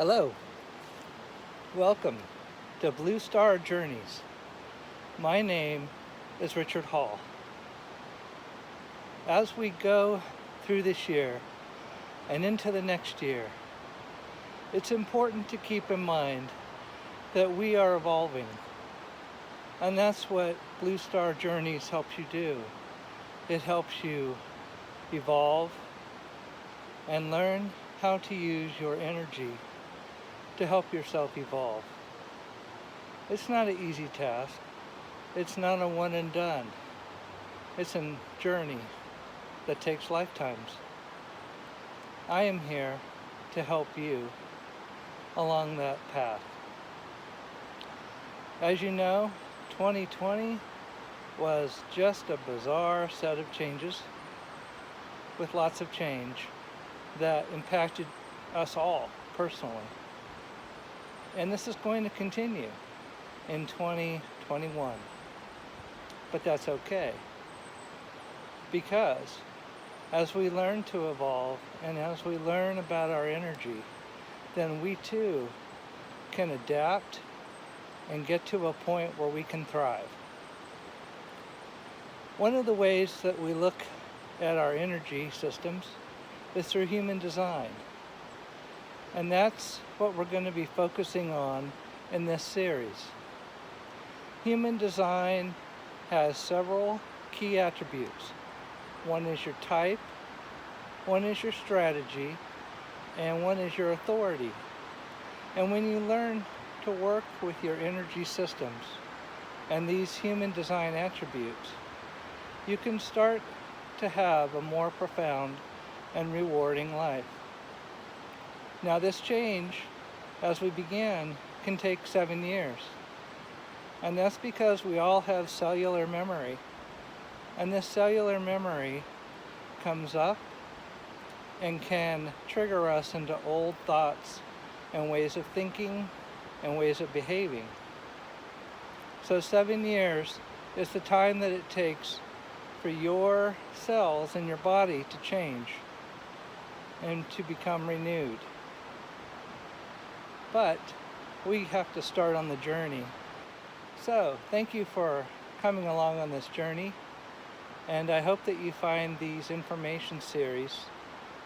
Hello, welcome to BlueStar Journeys. My name is Richard Hall. As we go through this year and into the next year, it's important to keep in mind that we are evolving. And that's what BlueStar Journeys helps you do. It helps you evolve and learn how to use your energy to help yourself evolve. It's not an easy task. It's not a one and done. It's a journey that takes lifetimes. I am here to help you along that path. As you know, 2020 was just a bizarre set of changes with lots of change that impacted us all personally. And this is going to continue in 2021. But that's okay. Because as we learn to evolve and as we learn about our energy, then we too can adapt and get to a point where we can thrive. One of the ways that we look at our energy systems is through human design. And that's what we're going to be focusing on in this series. Human design has several key attributes. One is your type, one is your strategy, and one is your authority. And when you learn to work with your energy systems and these human design attributes, you can start to have a more profound and rewarding life. Now this change, as we began, can take 7 years. And that's because we all have cellular memory. And this cellular memory comes up and can trigger us into old thoughts and ways of thinking and ways of behaving. So 7 years is the time that it takes for your cells in your body to change and to become renewed. But we have to start on the journey. So thank you for coming along on this journey, and I hope that you find these information series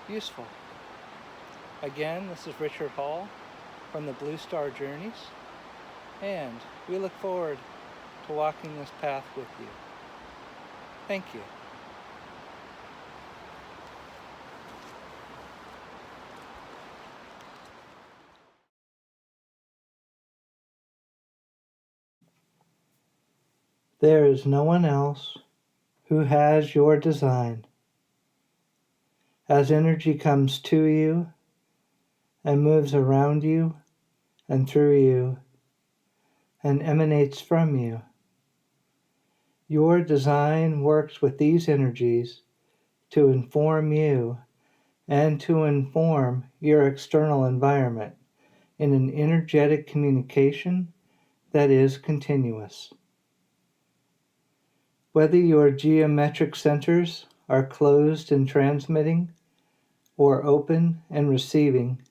useful. Again, this is Richard Hall from the BlueStar Journeys, and we look forward to walking this path with you. Thank you. There is no one else who has your design. As energy comes to you and moves around you and through you and emanates from you, your design works with these energies to inform you and to inform your external environment in an energetic communication that is continuous. Whether your geometric centers are closed and transmitting or open and receiving,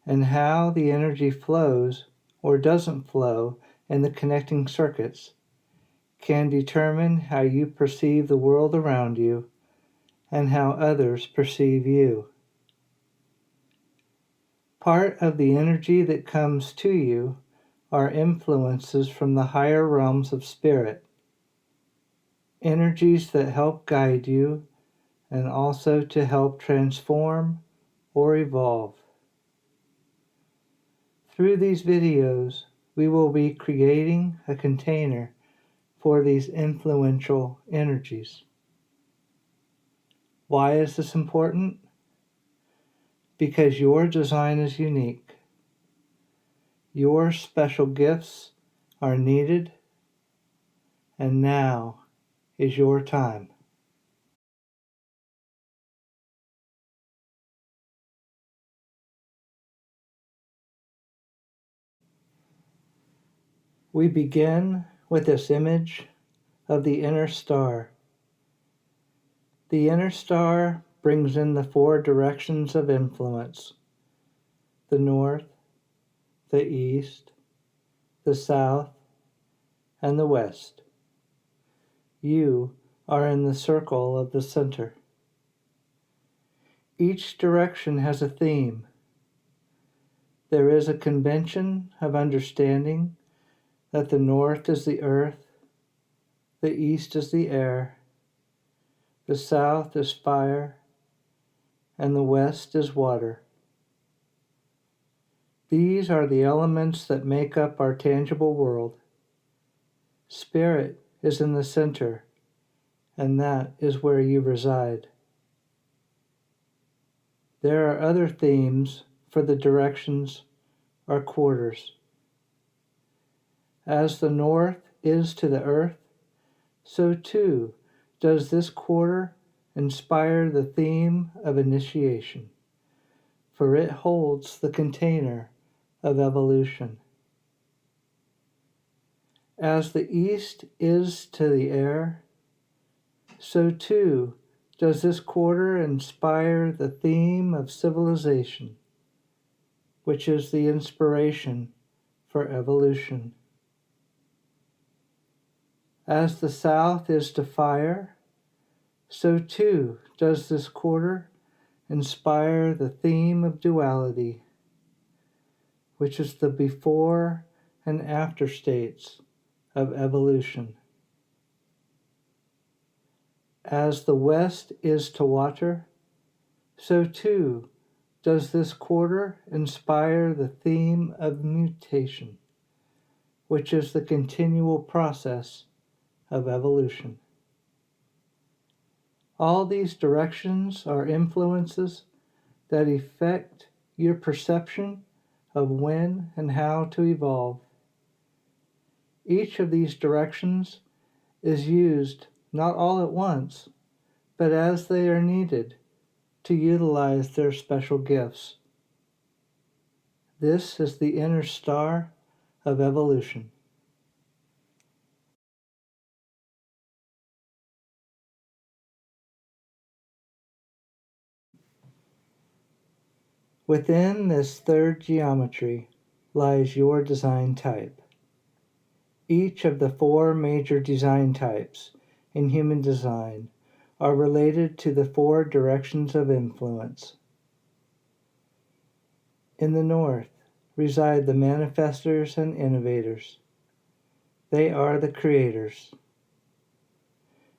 and how the energy flows or doesn't flow in the connecting circuits can determine how you perceive the world around you and how others perceive you. Part of the energy that comes to you are influences from the higher realms of spirit, energies that help guide you and also to help transform or evolve. Through these videos, we will be creating a container for these influential energies. Why is this important? Because your design is unique. Your special gifts are needed, and now is your time. We begin with this image of the inner star. The inner star brings in the 4 directions of influence. the north, the east, the south, and the west. You are in the circle of the center. Each direction has a theme. There is a convention of understanding that the north is the earth, the east is the air, the south is fire, and the west is water. These are the elements that make up our tangible world. Spirit is in the center, and that is where you reside. There are other themes for the directions or quarters. As the north is to the earth, so too does this quarter inspire the theme of initiation, for it holds the container of evolution. As the east is to the air, so too does this quarter inspire the theme of civilization, which is the inspiration for evolution. As the south is to fire, so too does this quarter inspire the theme of duality, which is the before and after states of evolution. As the west is to water, so too does this quarter inspire the theme of mutation, which is the continual process of evolution. All these directions are influences that affect your perception of when and how to evolve. Each of these directions is used not all at once, but as they are needed to utilize their special gifts. This is the inner star of evolution. Within this third geometry lies your design type. Each of the four major design types in human design are related to the four directions of influence. In the north reside the manifestors and innovators. They are the creators.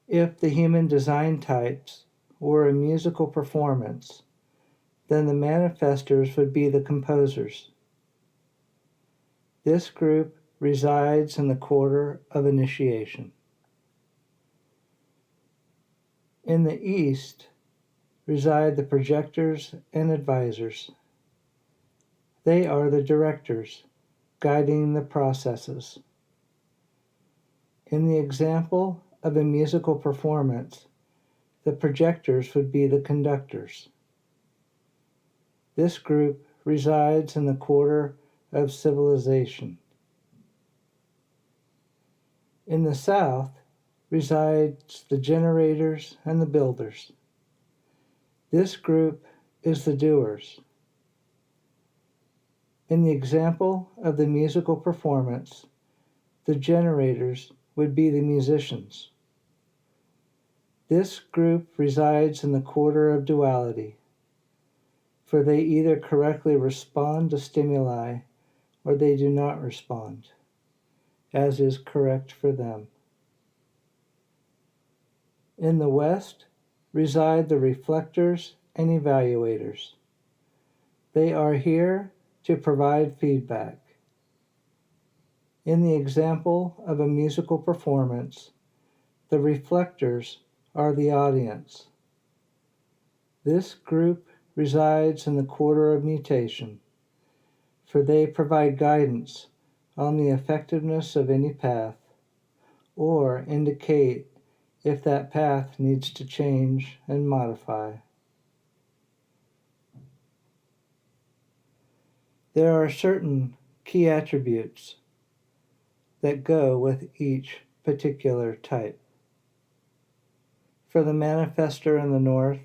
If the human design types were a musical performance, then the manifestors would be the composers. This group resides in the quarter of initiation. In the east reside the projectors and advisors. They are the directors, guiding the processes. In the example of a musical performance, the projectors would be the conductors. This group resides in the quarter of civilization. In the south resides the generators and the builders. This group is the doers. In the example of the musical performance, the generators would be the musicians. This group resides in the quarter of duality, for they either correctly respond to stimuli or they do not respond, as is correct for them. In the west reside the reflectors and evaluators. They are here to provide feedback. In the example of a musical performance, the reflectors are the audience. This group resides in the quarter of mutation, for they provide guidance on the effectiveness of any path, or indicate if that path needs to change and modify. There are certain key attributes that go with each particular type. For the manifestor in the north,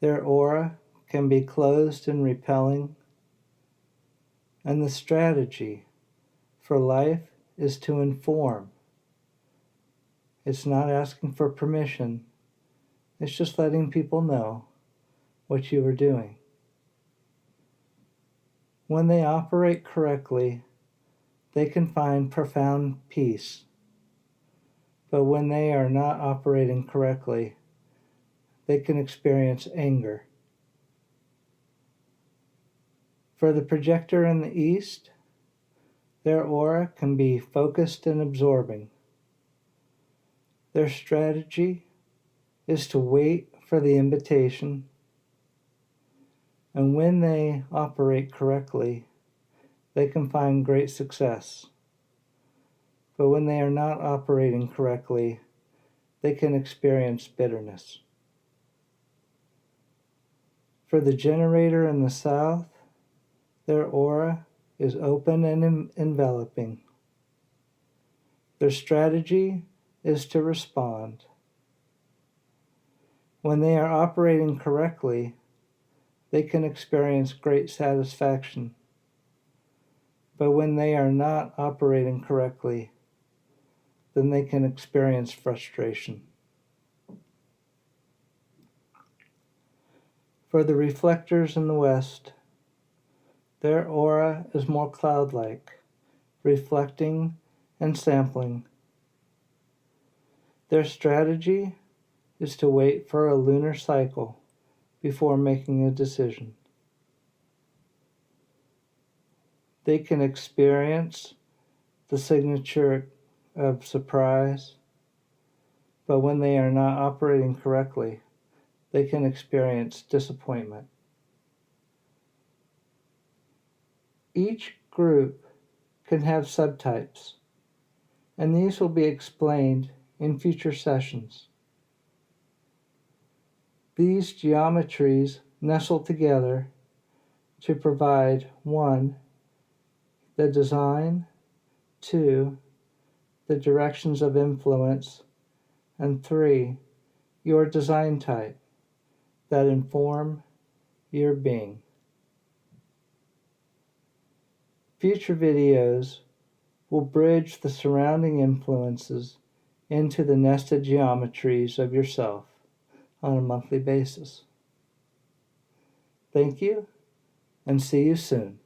their aura can be closed and repelling, And the strategy for life is to inform. It's not asking for permission. It's just letting people know what you are doing. When they operate correctly, they can find profound peace. But when they are not operating correctly, they can experience anger. For the projector in the East, their aura can be focused and absorbing. Their strategy is to wait for the invitation, and when they operate correctly, they can find great success. But when they are not operating correctly, they can experience bitterness. For the generator in the South, their aura is open and enveloping. Their strategy is to respond. When they are operating correctly, they can experience great satisfaction. But when they are not operating correctly, then they can experience frustration. For the reflectors in the West, their aura is more cloud-like, reflecting and sampling. Their strategy is to wait for a lunar cycle before making a decision. They can experience the signature of surprise, but when they are not operating correctly, they can experience disappointment. Each group can have subtypes, and these will be explained in future sessions. These geometries nestle together to provide 1. The design, 2. The directions of influence, and 3. Your design type that inform your being. Future videos will bridge the surrounding influences into the nested geometries of yourself on a monthly basis. Thank you, and see you soon.